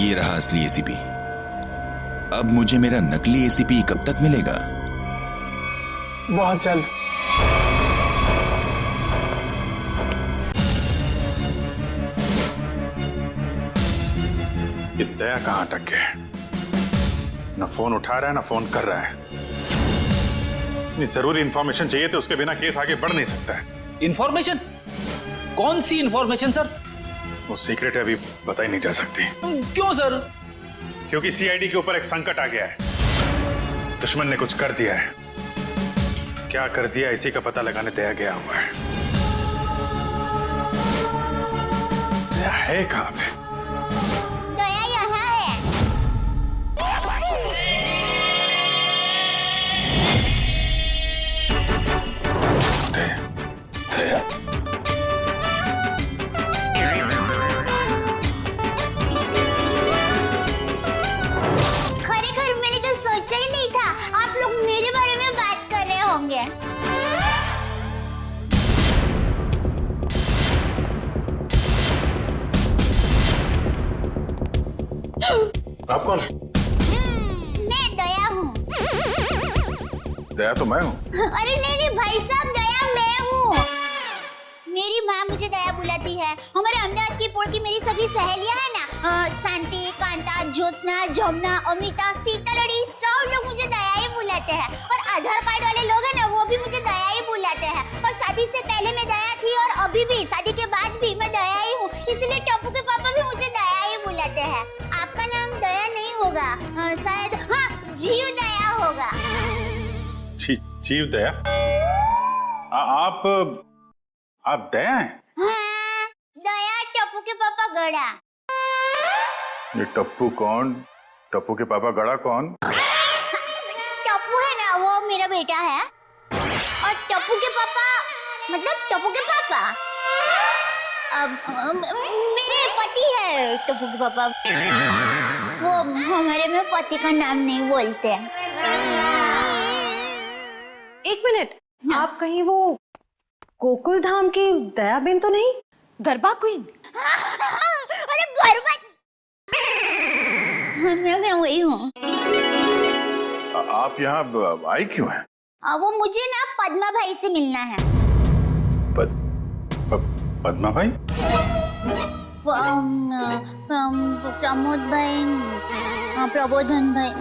ये रहा असली एसीपी। अब मुझे मेरा नकली एसीपी कब तक मिलेगा? बहुत जल्द। ये दया कहां अटक गया? ना फोन उठा रहा है ना फोन कर रहा है। इतनी जरूरी इंफॉर्मेशन चाहिए तो उसके बिना केस आगे बढ़ नहीं सकता है। इंफॉर्मेशन? कौन सी इंफॉर्मेशन सर? वो सीक्रेट है, अभी बताई नहीं जा सकती। क्यों सर? क्योंकि सीआईडी के ऊपर एक संकट आ गया है। दुश्मन ने कुछ कर दिया है। क्या कर दिया इसी का पता लगाने दया गया हुआ है। दया है कहां पे? दया यहाँ है। दया, दया। खरेखर मैंने तो सोचा ही नहीं था आप लोग मेरे बारे में बात कर रहे होंगे। आप कौन? मैं दया हूँ। दया तो मैं हूँ। अरे नहीं भाई साहब, दया मैं हूँ। मेरी माँ मुझे दया बुलाती है। हमारे अहमदाबाद की पोड़ की मेरी सभी सहेलियां हैं ना, शांति, कांता, ज्योत्सना, जमुना, अमिता, सीतालड़ी, सब लोग मुझे दया ही बुलाते हैं। और आधार कार्ड वाले लोग हैं ना, वो भी मुझे दया ही बुलाते हैं। और शादी से पहले मैं दया थी और अभी भी, शादी के बाद भी मैं दया ही हूँ। इसलिए टप्पू के पापा भी मुझे दया ही बुलाते हैं। आपका नाम दया नहीं होगा, शायद हाँ जीव दया होगा। जीव दया? आप दया हैं? हाँ, दया टप्पू के पापा गड़ा। ये टप्पू कौन? टप्पू के पापा गड़ा कौन? टप्पू है ना, वो मेरा बेटा है। और टप्पू के पापा मतलब टप्पू के पापा मेरे पति है। टप्पू के पापा वो हमारे में पति का नाम नहीं बोलते हैं। एक मिनट, आप कहीं वो गोकुल धाम की दयाबेन तो नहीं? गरबा क्वीन? अरे गरबा, मैं वही हूँ। आप यहाँ आई क्यों हैं? वो मुझे ना पद्मा भाई से मिलना है। पद्मा भाई? प्रमोद भाई, प्रबोधन भाई,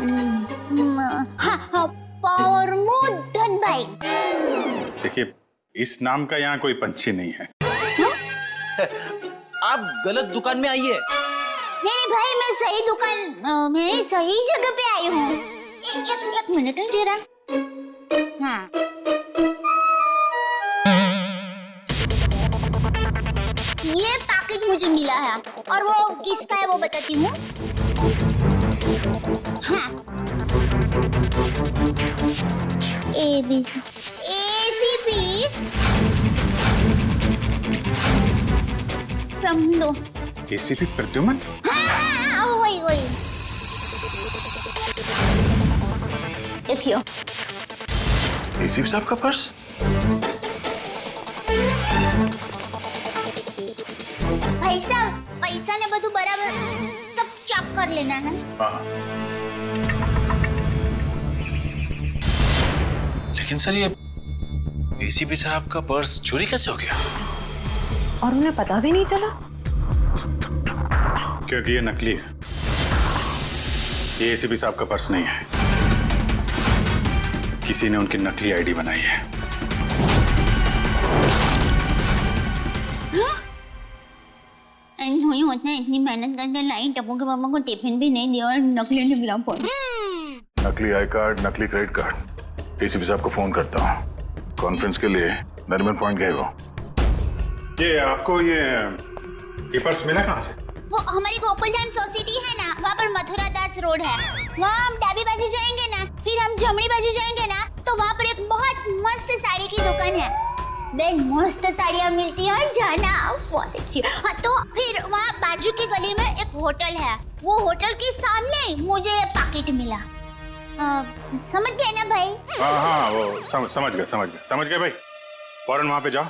हाँ प्रमोदन भाई। देखिए, इस नाम का यहाँ कोई पंछी नहीं है। आप गलत दुकान में आइए। नहीं भाई, मैं सही दुकान, मैं सही जगह पे आई हूँ। एक मिनट जरा। हाँ, ये पैकेट मुझे मिला है और वो किसका है वो बताती हूँ। हाँ, एसीपी प्रमोद। एसीपी प्रद्युमन? हाँ, वही। देखियो, एसीपी साहब का पर्स? भाई साहब, पैसा ने बधु बराबर सब चेक कर लेना है। हाँ। लेकिन सर, ये एसीपी साहब का पर्स चोरी कैसे हो गया? और उन्हें पता भी नहीं चला? क्योंकि ये नकली है। ये एसीपी साहब का पर्स नहीं है। किसी ने उनकी नकली आईडी बनाई है। होता है, इतनी मेहनत करके लाई, टप्पू के पापा को टिफिन भी नहीं दिया और नकली निकला फोन। नकली आई कार्ड, नकली क्रेडिट कार्ड। एसीपी साहब को फोन करता हूँ। कॉन्फ्रेंस के लिए नरीमन पॉइंट गए वो। ये आपको ये पर्स मिला कहाँ से? वो हमारी गोकुलधाम सोसाइटी है ना, वहाँ पर मथुरा दास रोड है। वहाँ हम डाबी बाजू जाएंगे ना, फिर हम जमनी बाजू जाएंगे ना, तो वहाँ पर एक बहुत मस्त साड़ी की दुकान है। बेन मस्त साड़ियाँ मिलती हैं, जाना बहुत अच्छी। हाँ, तो फिर वहाँ बाजू की गली में एक होटल है। वो होटल के सामने मुझे ये पैकेट मिला। समझ गए ना भाई? हाँ, वो समझ गए भाई। फौरन वहाँ पे जाओ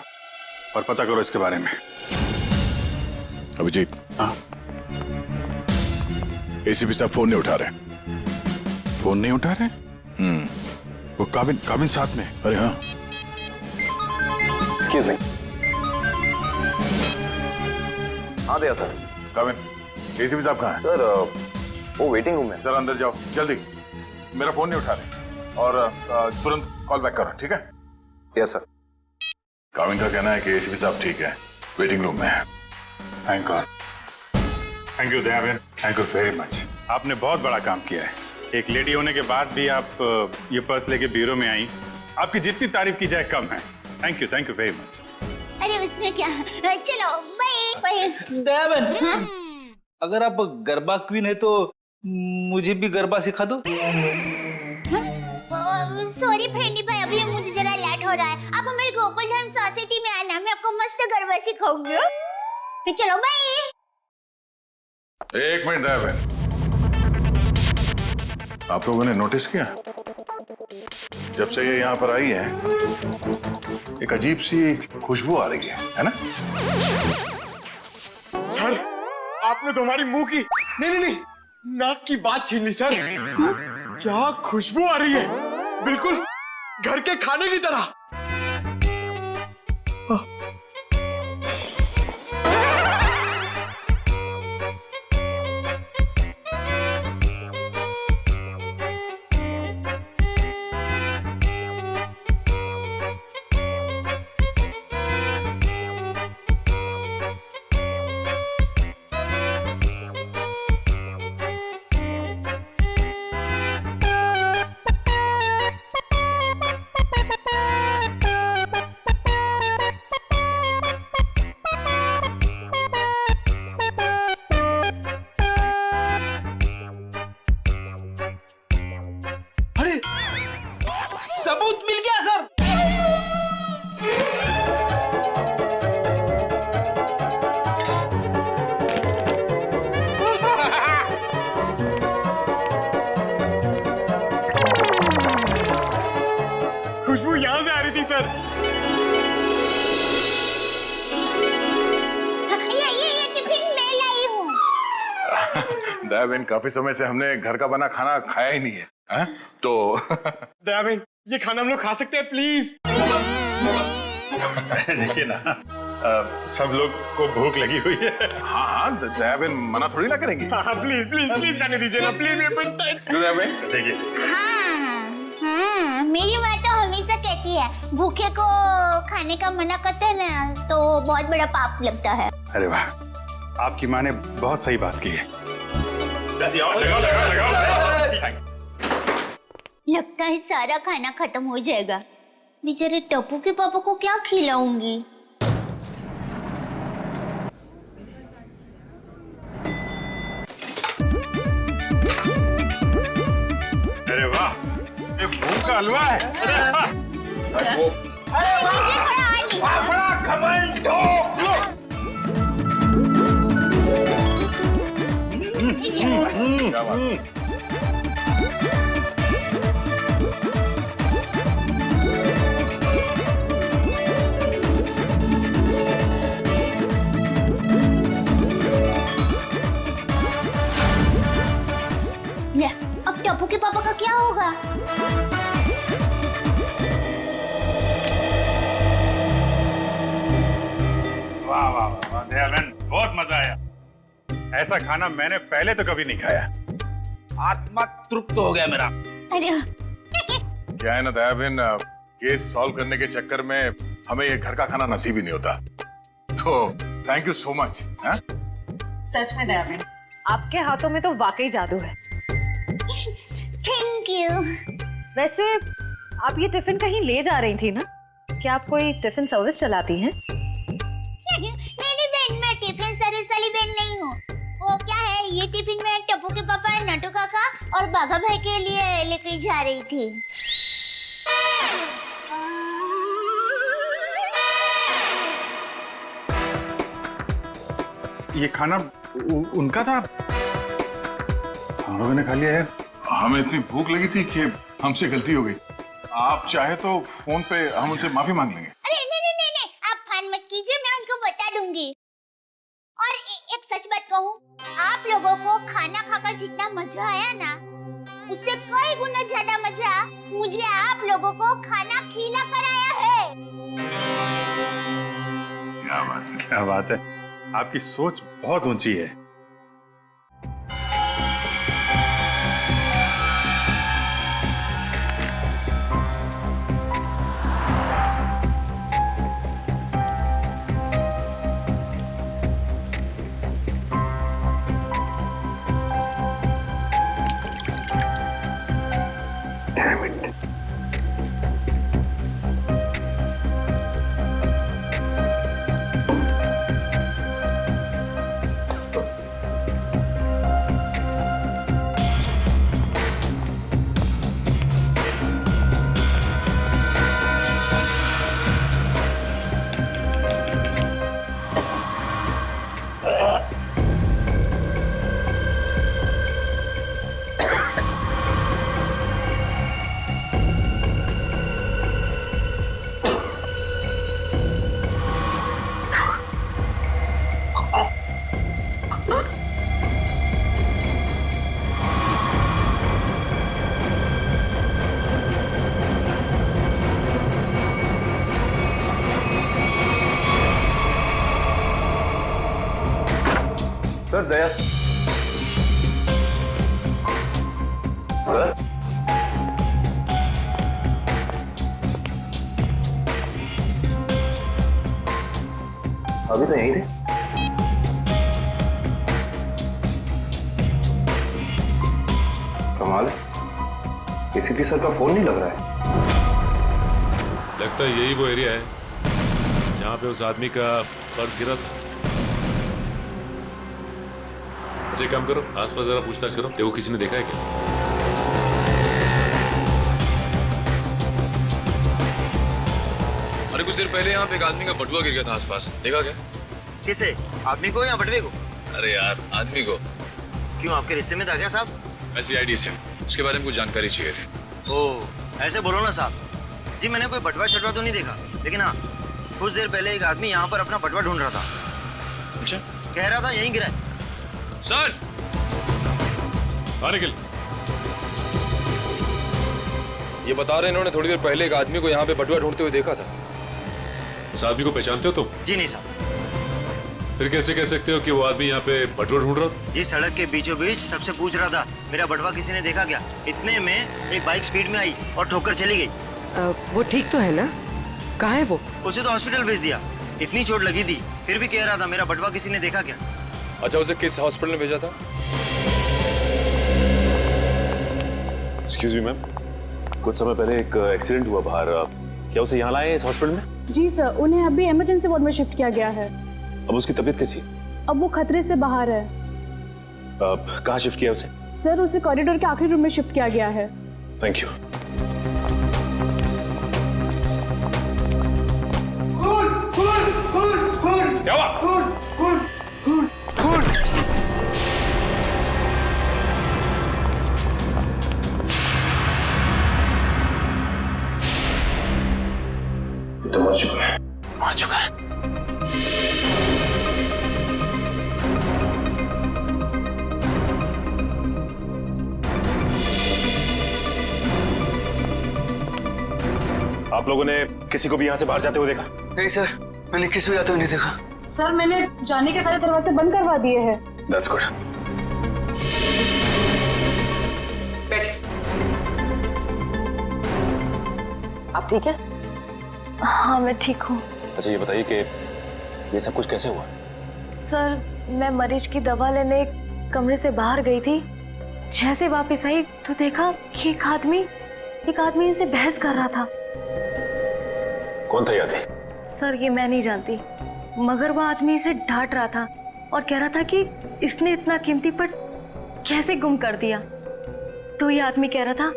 और पता करो इसके बारे में। अभिजीत, हाँ, एसीपी साहब फोन नहीं उठा रहे। फोन नहीं उठा रहे? वो काबिन साथ में। अरे हाँ, एक्सक्यूज मी। हाँ दिया सर। काबिन, एसीपी साहब कहाँ हैं? सर वो वेटिंग रूम में। जरा अंदर जाओ जल्दी। मेरा फोन नहीं उठा रहे और तुरंत कॉल बैक करो, ठीक है? Yes sir. काबिन का कहना है कि एसीपी साहब ठीक है, वेटिंग रूम में है। Thank God. Thank you Dayaben, thank you very much. आपने बहुत बड़ा काम किया है। एक लेडी होने के बाद भी आप ये पर्स लेके ब्यूरो में आई। आपकी जितनी तारीफ की जाए कम है। Thank you very much. अरे उसमें क्या, चलो बाय। दयाबेन, अगर आप गरबा क्वीन है तो मुझे भी गरबा सिखा दो। सॉरी फ्रेंडी भाई, अभी मुझे जरा लेट हो रहा है। आप हमारे गोकुल धाम सोसाइटी में आना, मैं आपको मस्त गरबा सिखाऊंगी। तो चलो बाय। एक मिनट दयाबेन, आप लोगों ने नोटिस किया जब से ये यहाँ पर आई है एक अजीब सी खुशबू आ रही है ना? सर आपने तो हमारी मुंह की नहीं नाक की बात छीन ली सर। क्या खुशबू आ रही है, बिल्कुल घर के खाने की तरह। सबूत मिल गया सर। खुशबू यहां से आ रही थी सर। ये टिफिन मैं लाई हूँ। दयाबेन, काफी समय से हमने घर का बना खाना खाया ही नहीं है, हैं? तो दयाबेन ये खाना हम लोग खा सकते हैं प्लीज? देखिए ना, सब लोग को भूख लगी हुई है। हाँ, दयाबेन मना थोड़ी ना करेंगी। हाँ प्लीज खाने दीजिए ना प्लीज। दयाबेन, देखिए, हाँ, मेरी माँ तो हमेशा कहती है भूखे को खाने का मना करते हैं ना तो बहुत बड़ा पाप लगता है। अरे वाह, आपकी माँ ने बहुत सही बात की है। लगाओ। लगता है सारा खाना खत्म हो जाएगा। बेचारे टप्पू के पापा को क्या खिलाऊंगी? अरे वाह, ये मूंग का हलवा है। मुझे थोड़ा और लीजिए। बड़ा घमंड क्या बात? ले, अब टप्पू के पापा का क्या होगा? वाह वाह वाह दयाबेन, बहुत मजा आया। ऐसा खाना मैंने पहले तो कभी नहीं खाया। आत्मा तृप्त हो गया मेरा। अरे क्या है ना दयाबेन, केस सॉल्व करने के चक्कर में हमें ये घर का खाना नसीब ही नहीं होता। तो थैंक यू सो मच। सच में दयाबेन, आपके हाथों में तो वाकई जादू है। Thank you. वैसे आप ये टिफिन कहीं ले जा रही थी ना? क्या आप कोई टिफिन सर्विस चलाती हैं? मेरी बहन, मैं टिफिन सर्विस वाली बहन नहीं हूँ। वो क्या है, ये टिफिन मैं टप्पू के पापा, नटू काका और बाघा भाई के लिए लेके जा रही थी। ये खाना उनका था, हम लोगों ने खा लिया है। हमें इतनी भूख लगी थी कि हमसे गलती हो गई। आप चाहे तो फोन पे हम उनसे माफी मांग लेंगे। अरे नहीं, आप फोन मत कीजिए, मैं उनको बता दूंगी। और एक सच बात कहूँ, आप लोगों को खाना खाकर में जितना मजा आया ना, उससे कई गुना ज्यादा मजा मुझे आप लोगों को खाना खिला कर आया है। क्या बात है, क्या बात है। आपकी सोच बहुत ऊंची है। सर दया सर, अभी तो यहीं थे। कमाल है, एसीपी सर का फोन नहीं लग रहा है। लगता है यही वो एरिया है जहाँ पे उस आदमी का पर्स गिरा था। अच्छा, एक काम करो, आसपास जरा पूछताछ करो, देखो किसी ने देखा है क्या। अरे कुछ देर पहले यहाँ पे एक आदमी का बटुआ गिर गया था आसपास, देखा क्या? किसे? आदमी को या बटवे को? अरे यार, आदमी को। क्यों, आपके रिश्ते में था क्या साहब? मैं CID से हूँ, उसके बारे में कुछ जानकारी चाहिए थी। ओह, ऐसे बोलो ना साहब। जी मैंने कोई बटवा छटवा तो नहीं देखा, लेकिन हाँ कुछ देर पहले एक आदमी यहाँ पर अपना बटवा ढूंढ रहा था। अच्छा, कह रहा था यहीं गिरा है। सर निकल। ये बता रहे इन्होंने थोड़ी देर पहले एक आदमी को यहाँ पे बटुआ ढूंढते हुए देखा था। उस आदमी को पहचानते हो तुम? जी नहीं साहब। फिर कैसे कह सकते हो कि वो आदमी यहाँ पे बटुआ ढूंढ रहा था? जी सड़क के बीचों बीच सबसे पूछ रहा था मेरा बटवा किसी ने देखा क्या। इतने में एक बाइक स्पीड में आई और ठोकर चली गई। वो ठीक तो है ना? कहाँ है वो? उसे तो हॉस्पिटल भेज दिया, इतनी चोट लगी थी, फिर भी कह रहा था मेरा बटवा किसी ने देखा क्या। अच्छा, उसे किस हॉस्पिटल में भेजा था? एक्सक्यूज मी मैम, कुछ समय पहले एक एक्सीडेंट हुआ बाहर, क्या उसे यहाँ लाए हैं इस हॉस्पिटल में? जी सर, उन्हें अभी इमरजेंसी वार्ड में शिफ्ट किया गया है। अब उसकी तबीयत कैसी है? अब वो खतरे से बाहर है। कहाँ शिफ्ट किया उसे? सर उसे कॉरिडोर के आखिरी रूम में शिफ्ट किया गया है। Thank you. क्या हुआ? तो मर चुका है। मर चुका है। आप लोगों ने किसी को भी यहाँ से बाहर जाते हुए देखा? नहीं सर, मैंने किसी को जाते हुए नहीं देखा। सर मैंने जाने के सारे दरवाजे बंद करवा दिए हैं। That's good. आप ठीक है? हाँ मैं ठीक हूँ। अच्छा ये बताइए कि ये सब कुछ कैसे हुआ? सर मैं मरीज की दवा लेने कमरे से बाहर गई थी, जैसे वापस आई तो देखा कि एक आदमी इनसे बहस कर रहा था। कौन था ये आदमी? सर ये मैं नहीं जानती, मगर वो आदमी इसे डांट रहा था और कह रहा था कि इसने इतना कीमती पर्स कैसे गुम कर दिया। तो ये आदमी कह रहा था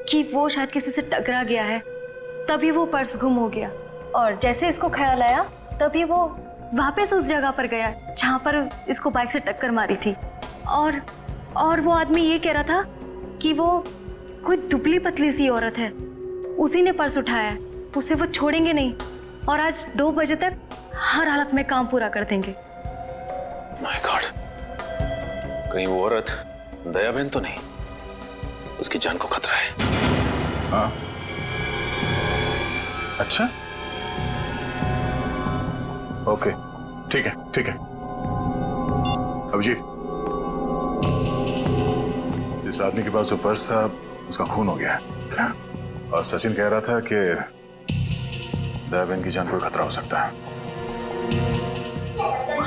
कि वो शायद किसी से टकरा गया है, तभी वो पर्स गुम हो गया। और जैसे इसको ख्याल आया तभी वो वापस उस जगह पर गया जहाँ पर इसको बाइक से टक्कर मारी थी। और वो आदमी ये कह रहा था कि वो कोई दुबली पतली सी औरत है, उसी ने पर्स उठाया है, उसे वो छोड़ेंगे नहीं और आज 2 बजे तक हर हालत में काम पूरा कर देंगे। माय गॉड, कहीं वो औरत दया बहन तो नहीं, उसकी जान को खतरा है। हाँ, अच्छा, ओके, ठीक है, ठीक है। अभिजीत, जिस आदमी के पास जो पर्स था उसका खून हो गया है क्या? और सचिन कह रहा था कि दया बहन की जान को खतरा हो सकता है।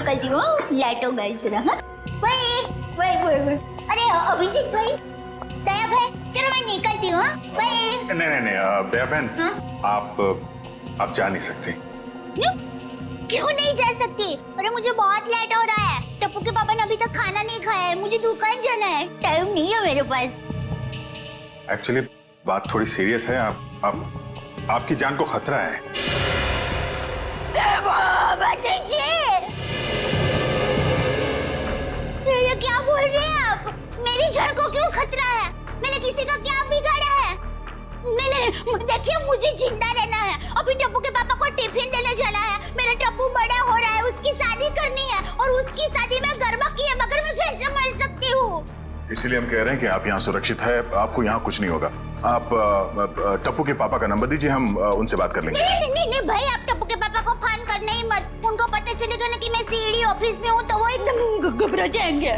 निकलती हूँ, लाइट हो गई जरा। हाँ? वही। अरे अभिजीत भाई, दया भाई, चलो मैं निकलती हूँ। वही। नहीं, दया बहन, हाँ? आप जा नहीं सकती। क्यों नहीं जा सकती? अरे मुझे बहुत लेट हो रहा है। टप्पू के पापा ने अभी तक खाना नहीं खाया है, मुझे दुकान जाना है, टाइम नहीं है मेरे पास। एक्चुअली बात थोड़ी सीरियस है। आपकी जान को खतरा है। ये क्या बोल रहे हैं आप? मेरी जान को क्यों खतरा है? मैंने किसी का क्या बिगाड़ा है? नहीं, देखिए मुझे जिंदा रहना है। अभी टप्पू के पापा को टिफिन देने जाना है। मेरा टप्पू बड़ा हो रहा है, उसकी शादी करनी है और उसकी शादी में गरबा की है, मगर मैं कैसे मर सकती हूँ? इसीलिए हम कह रहे हैं कि आप यहाँ सुरक्षित है, आपको यहाँ कुछ नहीं होगा। आप टप्पू के पापा का नंबर दीजिए, हम उनसे बात कर लेंगे। नहीं भाई, आप टप्पू के पापा को फोन करने ही मत। उनको पता चलेगा ना कि मैं सीडी ऑफिस में हूँ तो वो एकदम घबरा जाएंगे।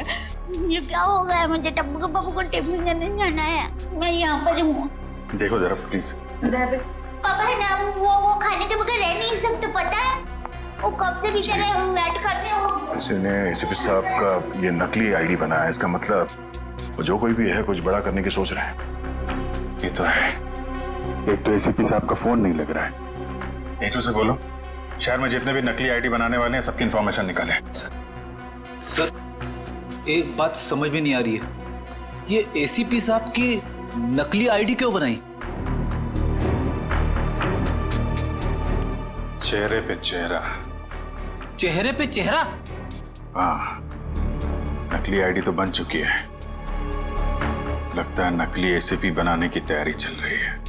ये क्या हो गया? मुझे टप्पू के पापा को टिफिन देने जाना है, मैं यहाँ पर हूँ। देखो जरा प्लीज। पापा है ना, वो खाने के बगैर रह नहीं सकते, पता है? वो कब से बेचारे वेट कर रहे हो। किसी ने एसीपी साहब का ये नकली आईडी बनाया है, इसका मतलब जो कोई भी है कुछ बड़ा करने की सोच रहे हैं। ये तो है। एक तो एसीपी साहब का फोन नहीं लग रहा है। एक से बोलो, शहर में जितने भी नकली आईडी बनाने वाले हैं सबकी इंफॉर्मेशन निकाले। सर, एक बात समझ में नहीं आ रही है, ये एसीपी साहब की नकली आईडी क्यों बनाई? चेहरे पे चेहरा। चेहरे पे चेहरा? हाँ, नकली आईडी तो बन चुकी है। लगता है नकली एसीपी बनाने की तैयारी चल रही है।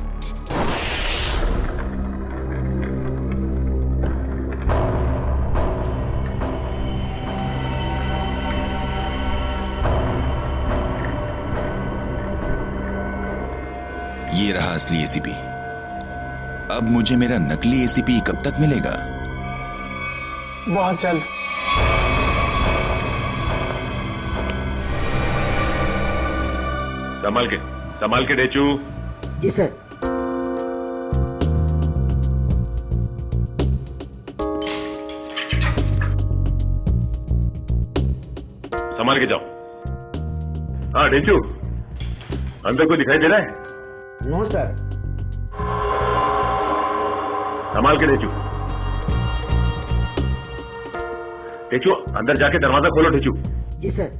ये रहा असली एसीपी। अब मुझे मेरा नकली एसीपी कब तक मिलेगा? बहुत जल्द। संभाल के डेचू। जी सर। संभाल के जाओ। हाँ डेचू, अंदर कोई दिखाई दे रहा है? No sir. संभाल के डेचू। डेचू, अंदर जाके दरवाजा खोलो डेचू। जी सर।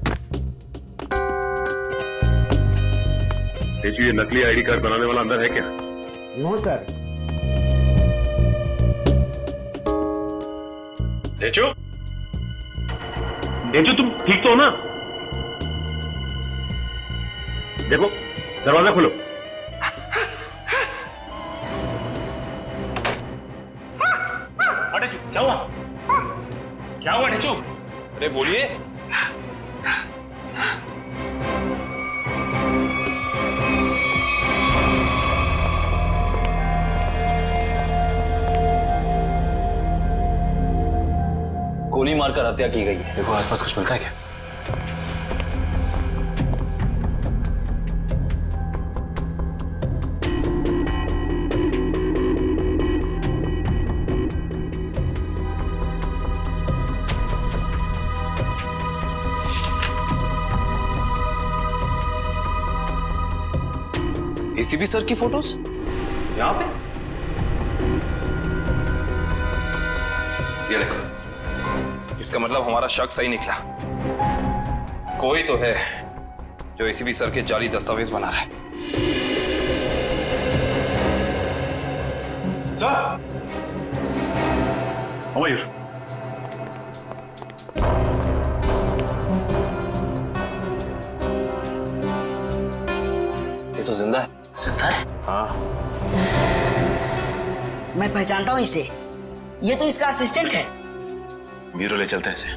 डेचू, ये नकली आईडी कार्ड बनाने वाला अंदर है क्या? No sir. डेचू, डेचू तुम ठीक तो हो ना? देखो, दरवाजा खोलो। डेचू, क्या हुआ? क्या हुआ डेचू? अरे बोलिए। गोली मारकर हत्या की गई है। देखो आसपास कुछ मिलता है क्या? एसीपी सर की फोटोज यहाँ पे? ये देखो, इसका मतलब हमारा शक सही निकला। कोई तो है जो एसीपी सर के जाली दस्तावेज बना रहा है। सर, मयूर, ये तो जिंदा है। जिंदा है? हाँ। मैं पहचानता हूँ इसे। ये तो इसका असिस्टेंट है। ब्यूरो ले चलते हैं इसे।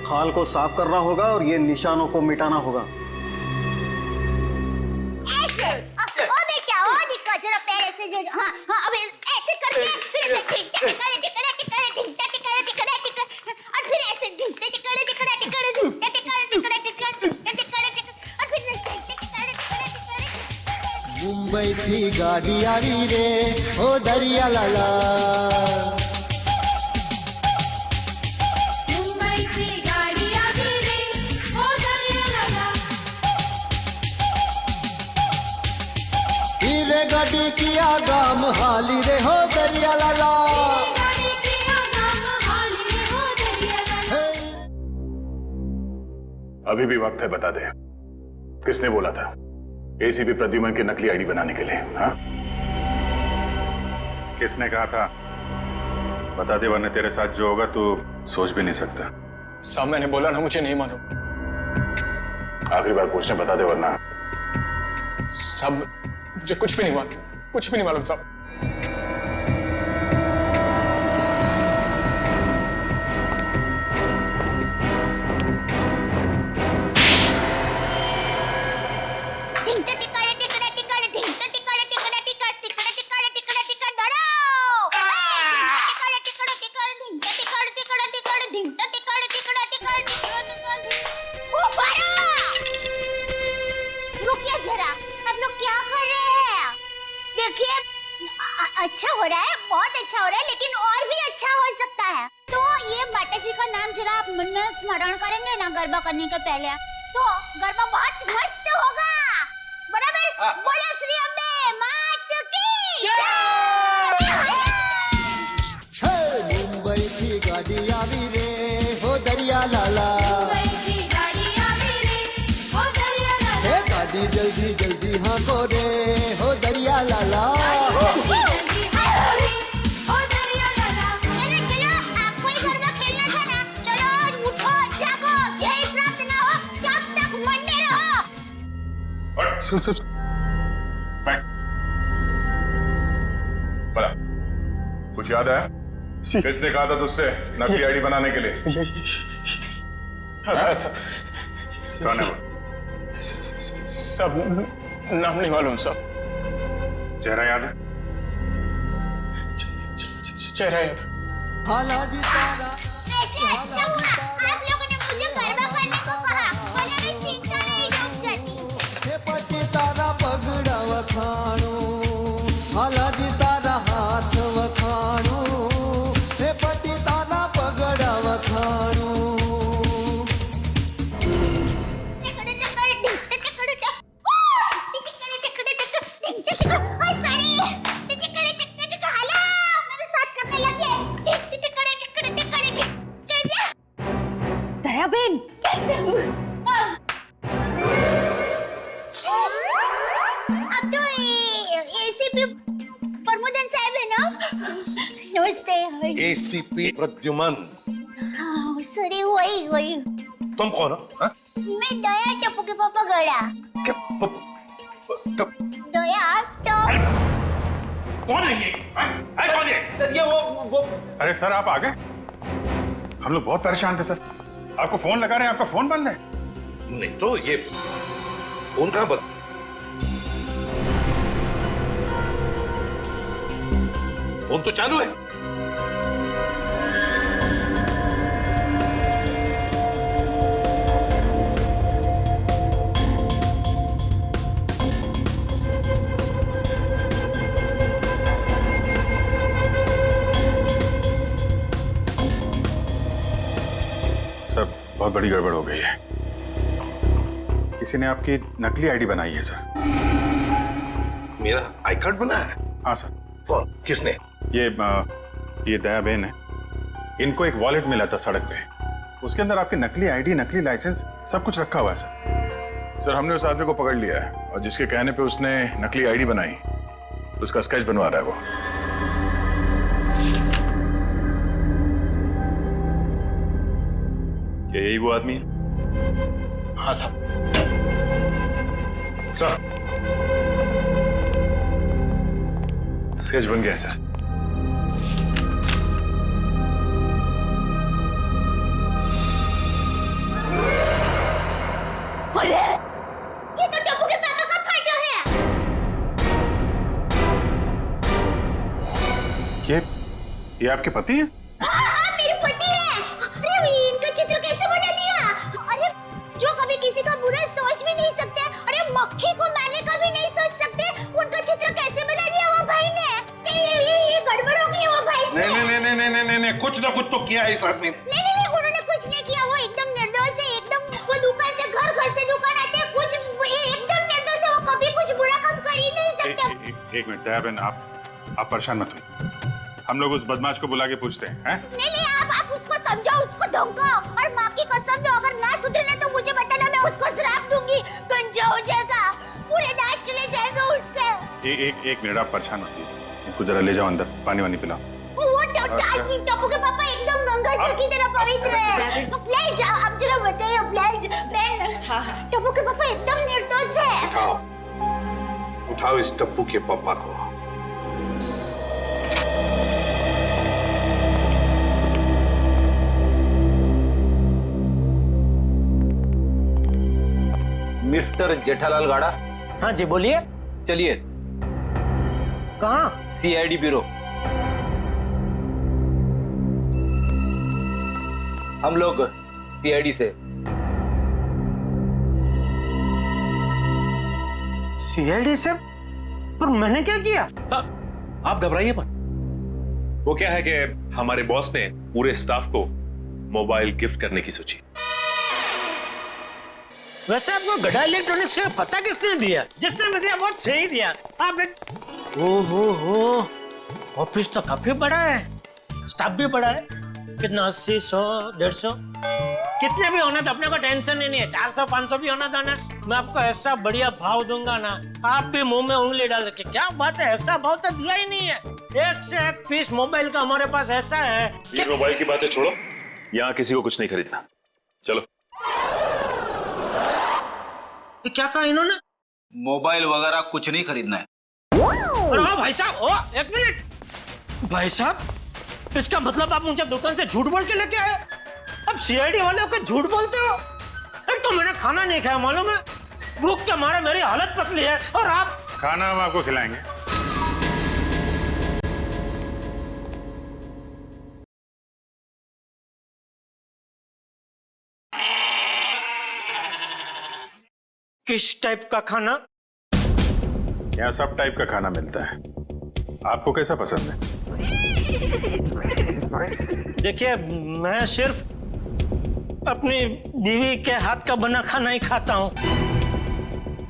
खाल को साफ करना होगा और ये निशानों को मिटाना होगा। ऐसे ओ बेटा ओ दिक्कत जरा पैर ऐसे जो हाँ हाँ अब ऐसे करके फिर ऐसे टिकड़ा और फिर ऐसे टिकड़ा मुंबई की गाड़ी आ रही रे ओ दरिया लाला, मुंबई की गाड़ी आ रही रे ओ दरिया लाला, हीरे गाड़ी की आगाम हाली रे हो दरिया लाला। गाड़ी की आगाम हाली रे हो दरिया लाला। अभी भी वक्त है, बता दे किसने बोला था एसीपी प्रद्युमन की नकली आईडी बनाने के लिए? हाँ, किसने कहा था? बता दे वरना तेरे साथ जो होगा तू सोच भी नहीं सकता। साहब मैंने बोला ना, मुझे नहीं मालूम। आखिरी बार पूछने, बता दे वरना। साहब मुझे कुछ भी नहीं मालूम, कुछ भी नहीं मालूम साहब। अच्छा हो रहा है, बहुत अच्छा हो रहा है, लेकिन और भी अच्छा हो सकता है। तो ये माता जी का नाम जरा आप मन में स्मरण करेंगे ना गरबा करने के पहले, तो गरबा बहुत मस्त होगा। बराबर? बोलो श्री अम्बे मात की जय। मुंबई की गाड़ी आ रही रे हो दरिया लाला, मुंबई की गाड़ी आ रही रे ओ दरिया लाला, गाड़ी जल्दी जल्दी हाँ को रे हो दरिया लाला। बड़ा कुछ याद है? किसने कहा था तुझसे नकली आईडी बनाने के लिए? सब कौन है वो? सब नाम नहीं मालूम साहब। चेहरा याद है? चेहरा याद। ऐसे अच्छा हुआ आप लोगों ने मुझे गरबा करने को कहा, वरना मैं चिंता में ही डूब जाती। पटी तारा पगड़ा वखाणो, हालाजी तारा हाथ वखाणो, हे पटी तारा पगड़ा वखाणो। दयाबेन अब तो एसीपी प्रमोदन साहब है ना? नमस्ते। एसीपी प्रद्युमन। सॉरी वही तुम कौन हो? हाँ? मैं दया टप्पू के पापा गड़ा। दया टप कौन है ये? कौन है? सर ये वो अरे सर आप आ गए? हम लोग बहुत परेशान थे सर, आपको फोन लगा रहे हैं, आपका फोन बंद है। नहीं तो ये फोन कहां बंद? फोन तो चालू है। सर बहुत बड़ी गड़बड़ हो गई है, किसी ने आपकी नकली आईडी बनाई है सर। मेरा आई कार्ड बना है? हाँ सर। कौन? किसने? ये दयाबेन है, इनको एक वॉलेट मिला था सड़क पे, उसके अंदर आपकी नकली आईडी, नकली लाइसेंस सब कुछ रखा हुआ है सर। सर हमने उस आदमी को पकड़ लिया है और जिसके कहने पे उसने नकली आईडी बनाई उसका स्केच बनवा रहा है वो। क्या यही वो आदमी है? हाँ साहब। सर स्केच बन गया है सर। ये आपके पति हैं? हाँ, मेरे पति है। अरे इनका चित्र कैसे बना दिया? अरे जो कभी किसी का बुरा सोच भी नहीं सकते, अरे मक्खी को मारने का भी नहीं सोच सकते, उनका चित्र कैसे बना दिया वो भाई ने? ये गड़बड़ हो गई वो भाई से। नहीं, कुछ ना कुछ तो किया है इस आदमी ने। नहीं, उन्होंने कुछ नहीं किया। वो एकदम निर्दोष है, एकदम। वो दुकान से घर से दुकान आते हैं, कुछ एकदम निर्दोष है। वो कभी कुछ बुरा काम कर ही नहीं सकते। एक मिनट दया बहन, आप परेशान मत हुई। हम लोग उस बदमाश को बुला के पूछते हैं। नहीं, आप उसको समझाओ, उसको धमकाओ, और माँ की कसम दो, अगर ना सुधरे तो मुझे बताना, मैं उसको श्राप दूंगी। गंजा हो जाएगा, पूरे दांत चले जाएंगे उसके। एक मिनट, आप परेशान मत होइए। इनको जरा ले जाओ अंदर, पानी पिलाओ। वो टप्पू के पापा एकदम गंगा जल की तरह पवित्र है। ले जाओ, अब जरा बताइए टप्पू के पापा एकदम निर्दोष है। उठाओ इस टप्पू के पापा को। मिस्टर जेठालाल गाड़ा। हाँ जी बोलिए। चलिए। कहाँ? CID bureau. हम लोग CID से। CID से? पर मैंने क्या किया? आप घबराइए मत। वो क्या है कि हमारे बॉस ने पूरे स्टाफ को मोबाइल गिफ्ट करने की सोची। वैसे आपको गड़ा इलेक्ट्रॉनिक्स का पता किसने दिया? जिसने भी दिया बहुत सही दिया। आप हो ऑफिस तो काफी बड़ा है, स्टाफ भी बड़ा है। कितना 80, 100, 150 कितने भी होना तो अपने को टेंशन ही नहीं है। 400, 500 भी होना था ना, मैं आपको ऐसा बढ़िया भाव दूंगा ना, आप भी मुंह में उंगली डाल के। क्या बात है, ऐसा भाव तो दिया ही नहीं है। एक से एक पीस मोबाइल का हमारे पास ऐसा है। ये मोबाइल की बातें छोड़ो, यहाँ किसी को कुछ नहीं खरीदना। चलो। क्या कहा इन्होंने? मोबाइल वगैरह कुछ नहीं खरीदना है। अरे भाई साहब, एक मिनट। भाई साहब, इसका मतलब आप मुझे दुकान से झूठ बोल के लेके आए? अब CID वाले होकर झूठ बोलते हो? एक तो मैंने खाना नहीं खाया, मालूम है? भूख के मारे मेरी हालत पतली है, और आप? खाना हम आपको खिलाएंगे। किस टाइप का खाना? यहाँ सब टाइप का खाना मिलता है। आपको कैसा पसंद है? देखिए, मैं सिर्फ अपनी बीवी के हाथ का बना खाना ही खाता हूँ,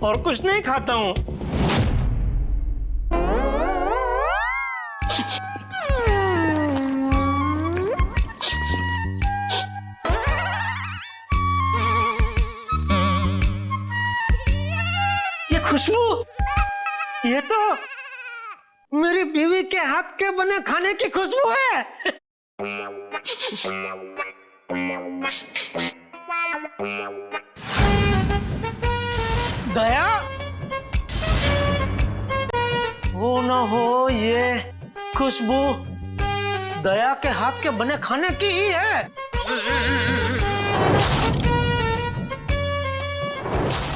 और कुछ नहीं खाता हूँ। ये खुशबू, ये तो मेरी बीवी के हाथ के बने खाने की खुशबू है। दया, हो ना हो ये खुशबू दया के हाथ के बने खाने की ही है।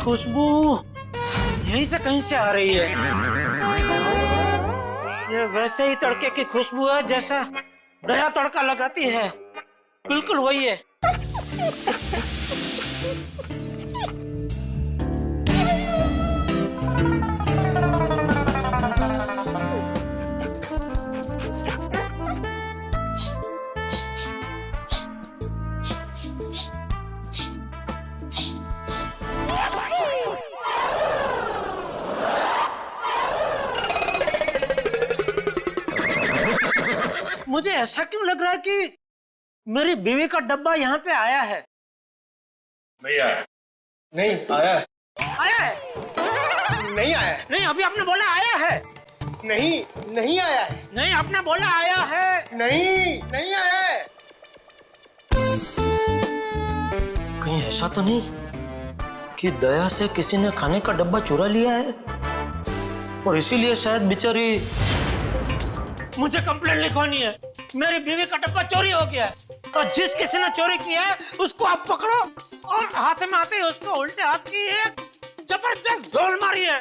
खुशबू यहीं से कहीं से आ रही है। ये वैसे ही तड़के की खुशबू है जैसा दया तड़का लगाती है, बिल्कुल वही है। मुझे ऐसा क्यों लग रहा है कि मेरी बीवी का डब्बा यहाँ पे आया है? नहीं आया। नहीं आया है। आया है? नहीं आया है। नहीं, अभी आपने बोला आया है। नहीं, नहीं आया है। नहीं, आपने बोला आया है। नहीं, नहीं आया है। कहीं ऐसा तो नहीं कि दया से किसी ने खाने का डब्बा चुरा लिया है, और इसीलिए शायद बेचारी मुझे कंप्लेंट लिखवानी है। मेरी बीवी का डब्बा चोरी हो गया है, और जिस किसी ने चोरी किया है उसको आप पकड़ो, और हाथ में आते ही उसको उल्टे हाथ की एक जबरदस्त झोल मारी है।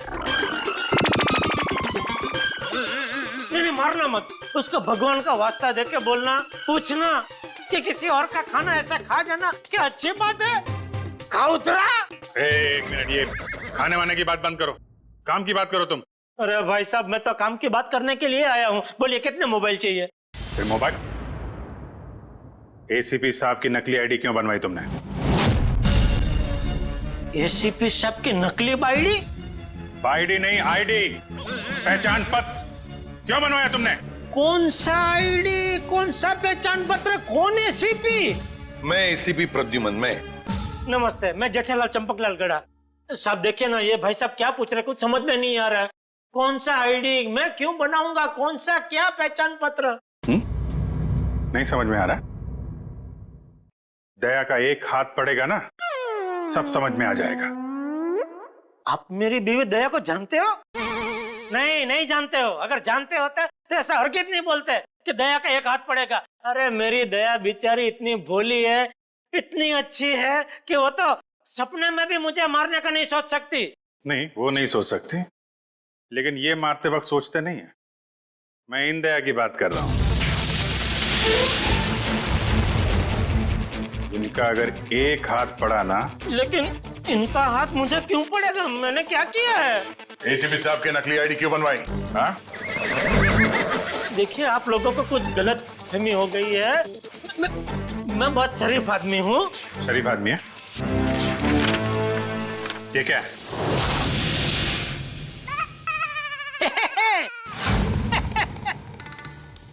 नहीं, मारना मत। उसको भगवान का वास्ता देके बोलना, पूछना कि किसी और का खाना ऐसा खा जाना क्या अच्छी बात है? खाउतरा। एक मिनट, ये खाने वाने की बात बंद करो, काम की बात करो तुम। अरे भाई साहब, मैं तो काम की बात करने के लिए आया हूँ। बोलिए कितने मोबाइल चाहिए? फिर मोबाइल? एसीपी साहब की नकली आईडी क्यों बनवाई तुमने? एसीपी साहब की नकली आईडी? आईडी नहीं, आईडी, पहचान पत्र क्यों बनवाया तुमने? कौन सा आईडी, कौन सा पहचान पत्र, कौन एसीपी? मैं एसीपी प्रद्युमन। मैं नमस्ते, मैं जेठालाल चंपकलाल गड़ा। साहब देखिए ना, ये भाई साहब क्या पूछ रहे, कुछ समझ में नहीं आ रहा है। कौन सा आईडी मैं क्यों बनाऊंगा, कौन सा क्या पहचान पत्र? नहीं समझ में आ रहा? दया का एक हाथ पड़ेगा ना, सब समझ में आ जाएगा। आप मेरी बीवी दया को जानते हो? नहीं, नहीं जानते हो। अगर जानते होते तो ऐसा हरगिज़ नहीं बोलते कि दया का एक हाथ पड़ेगा। अरे मेरी दया बेचारी इतनी भोली है, इतनी अच्छी है कि वो तो सपने में भी मुझे मारने का नहीं सोच सकती। नहीं, वो नहीं सोच सकती, लेकिन ये मारते वक्त सोचते नहीं है। मैं इन दया की बात कर रहा हूं। इनका अगर एक हाथ पड़ा ना। लेकिन इनका हाथ मुझे क्यों पड़ेगा? मैंने क्या किया है? एसीपी साहब की नकली आईडी क्यों बनवाई? हाँ? देखिए, आप लोगों को कुछ गलत फहमी हो गई है। मैं बहुत शरीफ आदमी हूँ। शरीफ आदमी है? ये क्या है?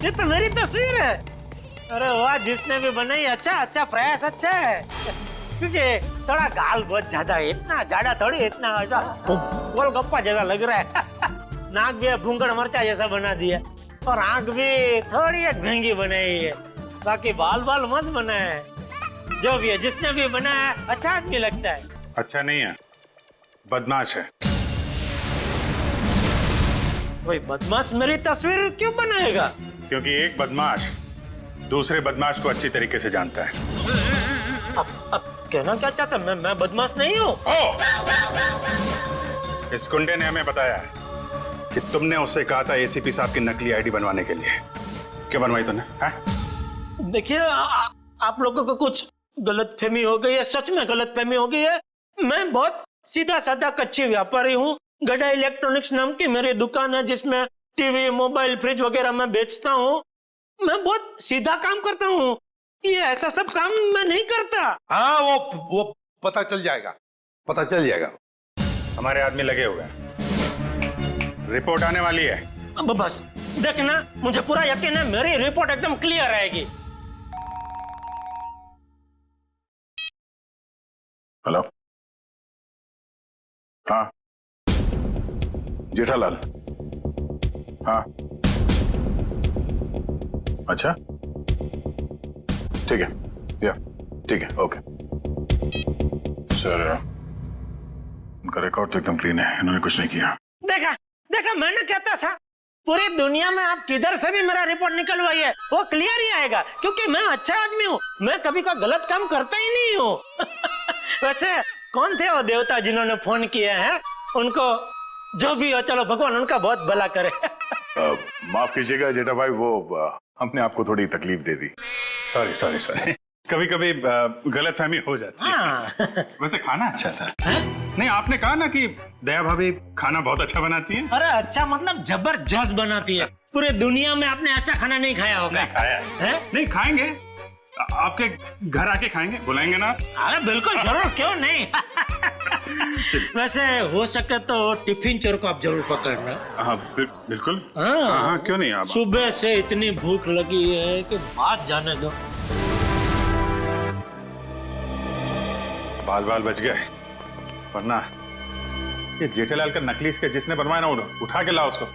ये तो मेरी तस्वीर है। अरे वाह, जिसने भी बनाई अच्छा प्रयास अच्छा है। क्योंकि थोड़ा गाल बहुत ज्यादा है, इतना ज्यादा थोड़ी, इतना गोलगप्पा जैसा लग रहा है। नाक भी भूंगड़ मरचा जैसा बना दिया और आंख भी थोड़ी महंगी बनाई है। बाकी बाल मस्त बना है। जो भी है, जिसने भी बनाया अच्छा आदमी लगता है। अच्छा नहीं है, बदमाश है। कोई बदमाश मेरी तस्वीर क्यों बनाएगा? क्योंकि एक बदमाश दूसरे बदमाश को अच्छी तरीके से जानता है। अब कहना क्या चाहता? मैं बदमाश नहीं हूँ। इस गुंडे ने हमें बताया है कि तुमने उससे कहा था एसीपी साहब की नकली आईडी बनवाने के लिए। क्यों बनवाई तुमने? देखिए, आप लोगों को कुछ गलतफहमी हो गई है, सच में गलतफहमी हो गई है। मैं बहुत सीधा साधा कच्ची व्यापारी हूँ। गड़ा इलेक्ट्रॉनिक्स नाम की मेरी दुकान है, जिसमें टीवी, मोबाइल, फ्रिज वगैरह मैं बेचता हूँ। मैं बहुत सीधा काम करता हूँ, ये ऐसा सब काम मैं नहीं करता। हाँ, वो पता चल जाएगा, पता चल जाएगा। हमारे आदमी लगे हुए हैं, रिपोर्ट आने वाली है। अब बस देखना, मुझे पूरा यकीन है मेरी रिपोर्ट एकदम क्लियर आएगी। हेलो, हाँ जेठालाल, हाँ अच्छा ठीक है, या ठीक है, ओके सर। उनका रिकॉर्ड तो एकदम क्लीन है, इन्होंने कुछ नहीं किया। देखा देखा, मैंने कहता था पूरी दुनिया में आप किधर से भी मेरा रिपोर्ट निकलवाइए, वो क्लियर ही आएगा। क्योंकि मैं अच्छा आदमी हूँ, मैं कभी कोई गलत काम करता ही नहीं हूँ। वैसे कौन थे वो देवता जिन्होंने फोन किया है? उनको जो भी हो, चलो भगवान उनका बहुत भला करे। माफ कीजिएगा जेठा भाई, वो हमने आपको थोड़ी तकलीफ दे दी। सॉरी। कभी कभी गलतफहमी हो जाती है। हाँ। वैसे खाना अच्छा था। नहीं, आपने कहा ना कि दया भाभी खाना बहुत अच्छा बनाती है। अरे अच्छा मतलब जबरदस्त बनाती है। पूरे दुनिया में आपने ऐसा खाना नहीं खाया होगा। नहीं खाया है? नहीं खाएंगे, आपके घर आके खाएंगे, बुलाएंगे ना? अरे बिल्कुल जरूर, क्यों नहीं। वैसे हो सके तो टिफिन चोर को आप जरूर पकड़ना। हाँ बिल्कुल। हाँ क्यों नहीं। आप सुबह से इतनी भूख लगी है कि बात जाने दो। बाल बच गए, वरना ये जेठालाल का नकली इसके जिसने बनवाया ना, उठा के लाओ उसको।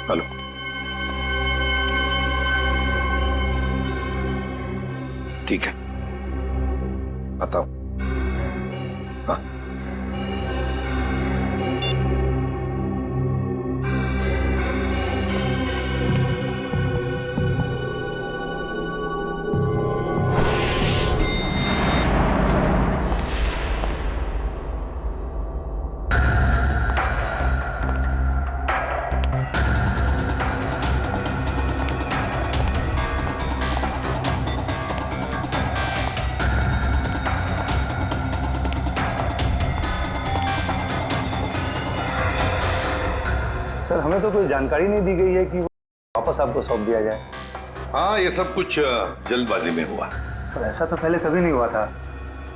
हेलो, ठीक है, बताओ। हाँ सर हमें तो कोई जानकारी नहीं दी गई है कि वापस आपको सौंप दिया जाए। हाँ, ये सब कुछ जल्दबाजी में हुआ। सर ऐसा तो पहले कभी नहीं हुआ था,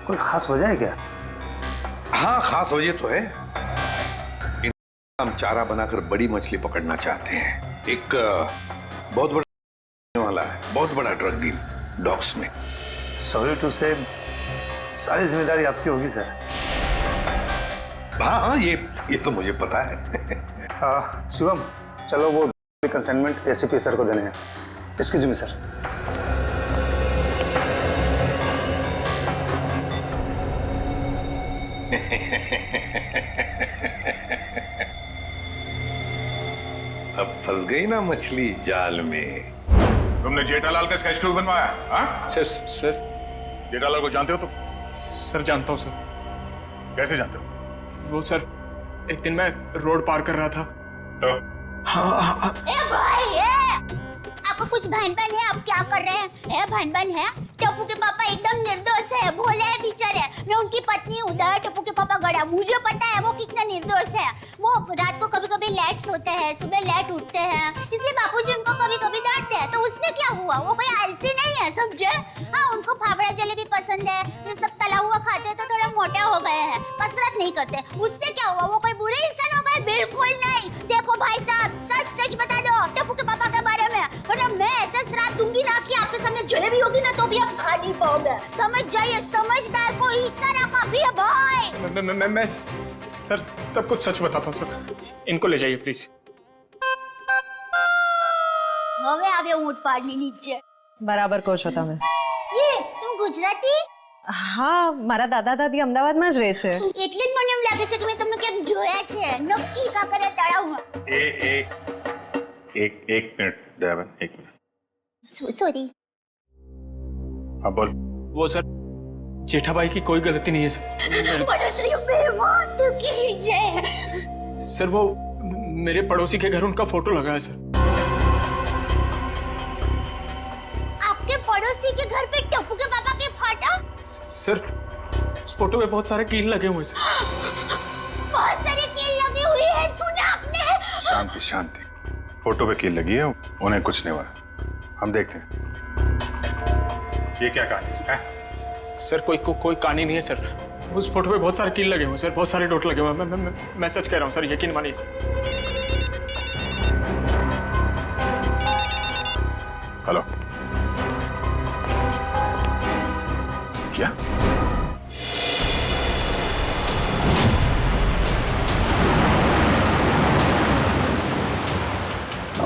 कोई खास वजह है क्या? हाँ, खास वजह तो है। हम चारा बनाकर बड़ी मछली पकड़ना चाहते हैं। एक बहुत बड़ा वाला है, बहुत बड़ा ड्रग डील डॉग्स में। सॉरी टू से सारी जिम्मेदारी आपकी होगी सर। हाँ, ये तो मुझे पता है। शिवम, चलो वो कंसाइनमेंट एसीपी सर को देने हैं। Excuse me sir. अब फंस गई ना मछली जाल में। तुमने जेठालाल का स्केच क्यों बनवाया? हाँ? सर जेठालाल को जानते हो तुम? सर जानता हूँ सर। कैसे जानते हो? वो सर एक दिन मैं रोड पार कर रहा था तो हाँ। ए भाई आपको कुछ भान-भान है? आप क्या कर रहे हैं? भान-भान है? टप्पू के पापा एकदम निर्दोष है, भोले है बेचारे। मैं उनकी पत्नी हूँ, टप्पू के पापा गड़ा। मुझे पता है वो कितना निर्दोष है। वो रात को कभी-कभी लेट सोते हैं, सुबह लेट उठते हैं, इसलिए बापूजी उनको कभी-कभी डांटते हैं। तो उसमें क्या हुआ? वो कोई आलसी नहीं है, समझे? हाँ, उनको फाफड़ा जलेबी पसंद है, ये सब तला हुआ खाते हैं तो थोड़ा मोटा हो गए हैं, कसरत नहीं करते। उससे क्या हुआ? वो कोई बुरे इंसान हो गए? बिल्कुल नहीं। देखो भाई साहब, सच बता दो टप्पू के पापा के बारे में, वरना मैं ऐसा श्राप दूंगी ना कि आपके सामने जलेबी होगी ना तो भी आप खा नहीं पाओगे। समझ जाइए, समझदार को इस तरह का भी है भाई। मैं सर सब कुछ सच बताता हूँ सर। इनको ले जाइए प्लीज। હવે આવ્યો ઊંટ પાડની નીચે। બરાબર કહો છો તમે। ये तुम गुजराती? હા, મારા દાદા દાદી અમદાવાદમાં જ રહે છે। એટલે જ મને એમ લાગે છે કે મેં તમને ક્યાંક જોયા છે। નક્કી કાંકરિયા તળાવમાં। एक मिनट दयावन, एक मिनट। सॉरी। हाँ बोल। वो सर जेठाबाई की कोई गलती नहीं है सर। सर वो मेरे पड़ोसी के घर उनका फोटो लगा है सर। आपके पड़ोसी के घर पे टप्पू के पापा के फोटो? सर उस फोटो में बहुत सारे कील लगे हुए सर। बहुत सारी कील लगी हुई है, सुना आपने? शांति शांति। फोटो पे कील लगी है, उन्हें कुछ नहीं हुआ। हम देखते हैं ये क्या कहानी है। सर कोई कहानी नहीं है सर। उस फोटो पे बहुत सारे कील लगे हुए सर, बहुत सारे डॉट लगे हुए। मैं सच कह रहा हूँ सर, यकीन मानिए सर। हेलो, क्या?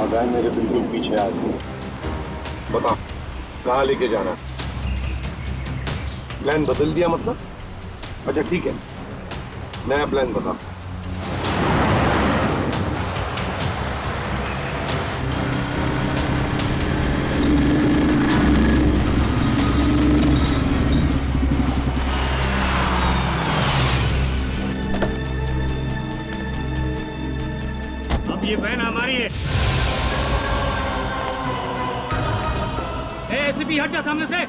आगाह मेरे बिल्कुल पीछे आ गए। बता कहाँ लेके जाना? प्लान बदल दिया मतलब? अच्छा ठीक है, नया प्लान बता। अब ये बहन हमारी है। एसीपी हट जा सामने से।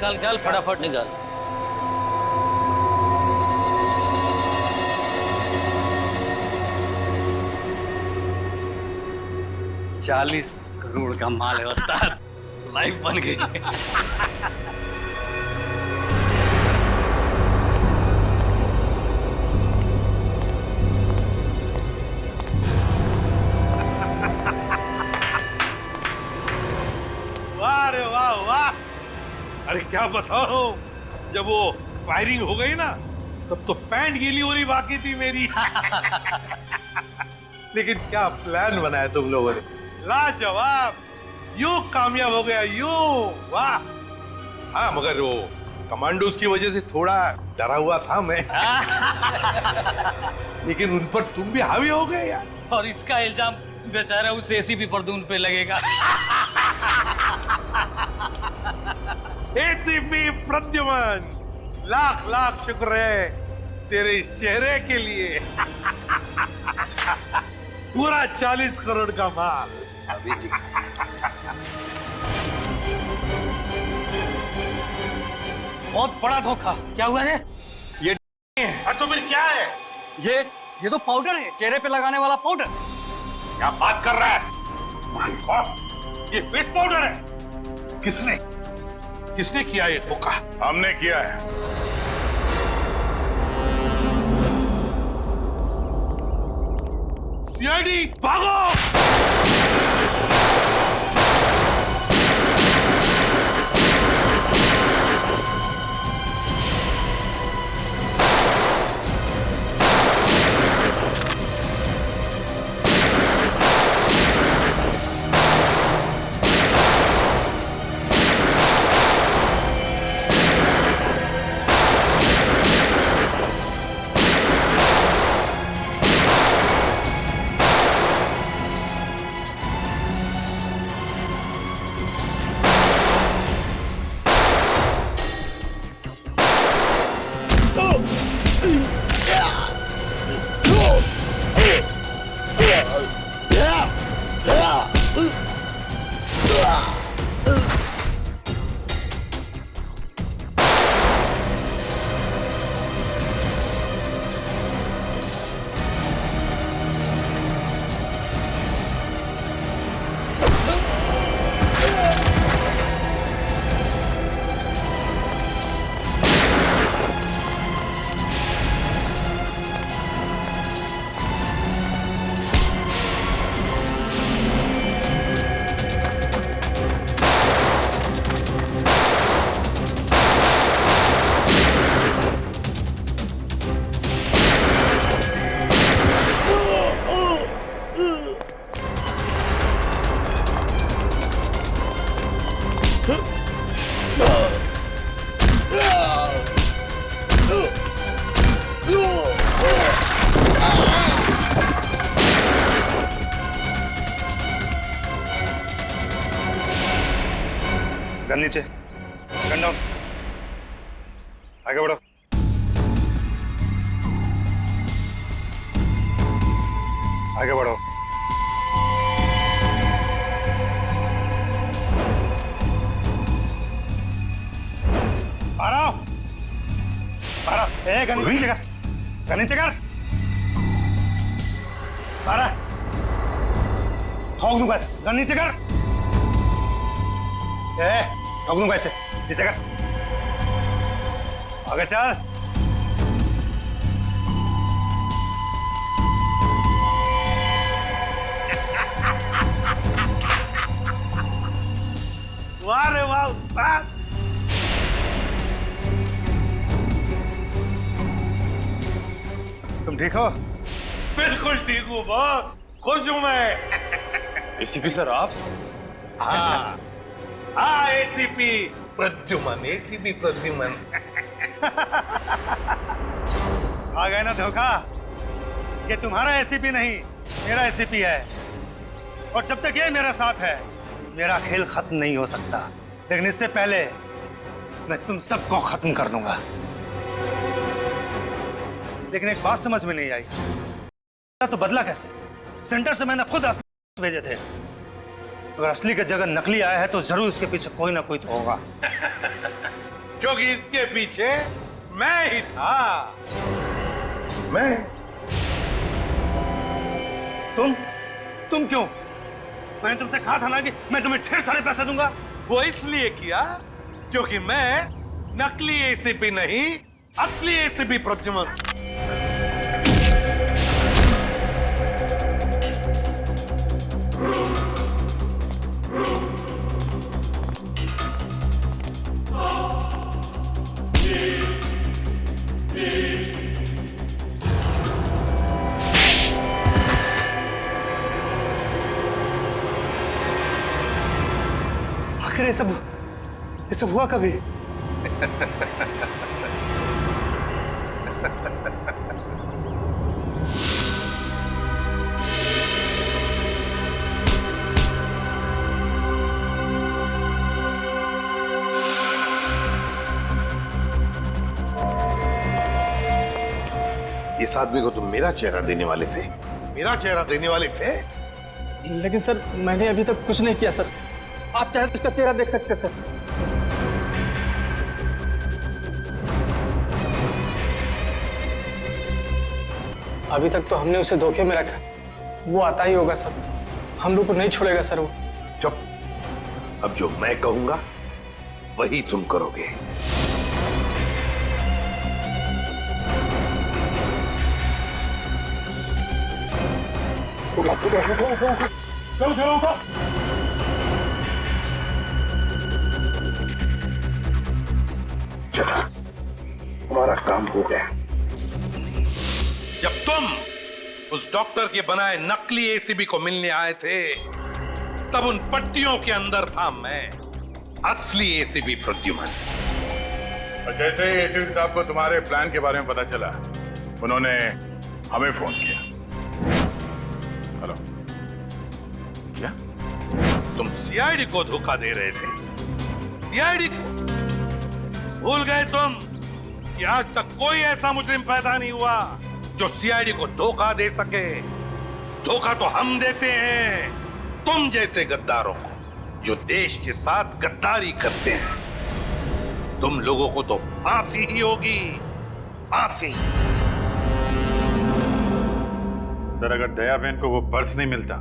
निकाल फटाफट निकाल। 40 करोड़ का माल है उस्ताद, लाइफ बन गई। वाह रे वाह वाह। अरे क्या बताओ, जब वो फायरिंग हो गई ना तब तो पैंट गीली हो रही बाकी थी मेरी। लेकिन क्या प्लान बनाया तुम लोगों ने, लाजवाब। यूं कामयाब हो गया यूं, वाह। हाँ मगर वो कमांडोज की वजह से थोड़ा डरा हुआ था मैं। लेकिन उन पर तुम भी हावी हो गए यार। और इसका इल्जाम बेचारा उस एसीपी प्रद्युम्न पे लगेगा। एसीपी प्रद्युम्न, लाख लाख शुक्र है तेरे इस चेहरे के लिए। पूरा 40 करोड़ का माल। बहुत बड़ा धोखा। क्या हुआ है? ये तो फिर क्या है? ये तो पाउडर है, चेहरे पे लगाने वाला पाउडर। क्या बात कर रहा है? माय गॉड, ये फेस पाउडर है। किसने किया ये धोखा? हमने किया है। सीआईडी भागो। गन नीचे, गन डाउन, आगे बढ़ो। आगे बढ़ो। ए गन नीचे कर, गन नीचे कर। ठोक दूंगा ऐसे, गन नीचे कर। ठोक दूंगा ऐसे, नीचे कर। आगे चल। वाह रे वाह उस्ताद। तुम ठीक हो? बिल्कुल ठीक हूँ बॉस, खुश हूँ मैं। एसीपी सर आप? हाँ हाँ, एसीपी प्रद्युम्न, एसीपी प्रद्युम्न। आ गए ना धोखा। ये तुम्हारा एसीपी नहीं, मेरा एसीपी है। और जब तक ये मेरे साथ है, मेरा खेल खत्म नहीं हो सकता। लेकिन इससे पहले मैं तुम सबको खत्म कर दूंगा। लेकिन एक बात समझ में नहीं आई, तो बदला कैसे? सेंटर से मैंने खुद असली भेजे थे। अगर असली की जगह नकली आया है तो जरूर इसके पीछे कोई ना कोई तो होगा। क्योंकि इसके पीछे मैं ही था। मैं? तुम क्यों? मैंने तुमसे कहा था ना कि मैं तुम्हें ढेर सारे पैसे दूंगा। वो इसलिए किया क्योंकि मैं नकली एसीपी नहीं, असली एसीपी प्रद्युमन। आखिर ये सब हुआ कभी? इस आदमी को तुम मेरा चेहरा देने वाले थे, मेरा चेहरा देने वाले थे। लेकिन सर मैंने अभी तक कुछ नहीं किया सर। आप चाहे तो इसका चेहरा देख सकते सर। अभी तक तो हमने उसे धोखे में रखा, वो आता ही होगा सर। हम लोग को नहीं छोड़ेगा सर वो। चुप। अब जो मैं कहूंगा वही तुम करोगे। चलो, हमारा काम हो गया। जब तुम उस डॉक्टर के बनाए नकली एसीबी को मिलने आए थे, तब उन पट्टियों के अंदर था मैं, असली एसीबी प्रद्युमन। और जैसे ही एसीपी साहब को तुम्हारे प्लान के बारे में पता चला, उन्होंने हमें फोन किया। हेलो, क्या तुम सीआईडी को धोखा दे रहे थे? सीआईडी को भूल गए तुम कि आज तक कोई ऐसा मुजरिम पैदा नहीं हुआ जो सीआईडी को धोखा दे सके। धोखा तो हम देते हैं तुम जैसे गद्दारों को, जो देश के साथ गद्दारी करते हैं। तुम लोगों को तो फांसी ही होगी, फांसी। सर, अगर दया बहन को वो पर्स नहीं मिलता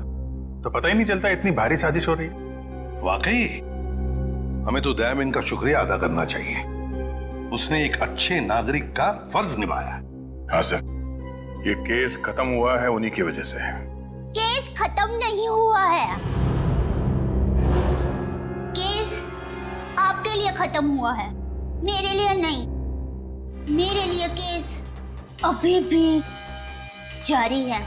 तो पता ही नहीं चलता इतनी भारी साजिश हो रही है। वाकई हमें तो दया बहन का शुक्रिया अदा करना चाहिए। उसने एक अच्छे नागरिक का फर्ज निभाया। हाँ सर, ये केस खत्म हुआ है उन्हीं की वजह से। केस खत्म नहीं हुआ है। केस आपके लिए खत्म हुआ है, मेरे लिए नहीं। मेरे लिए केस अभी भी जारी है।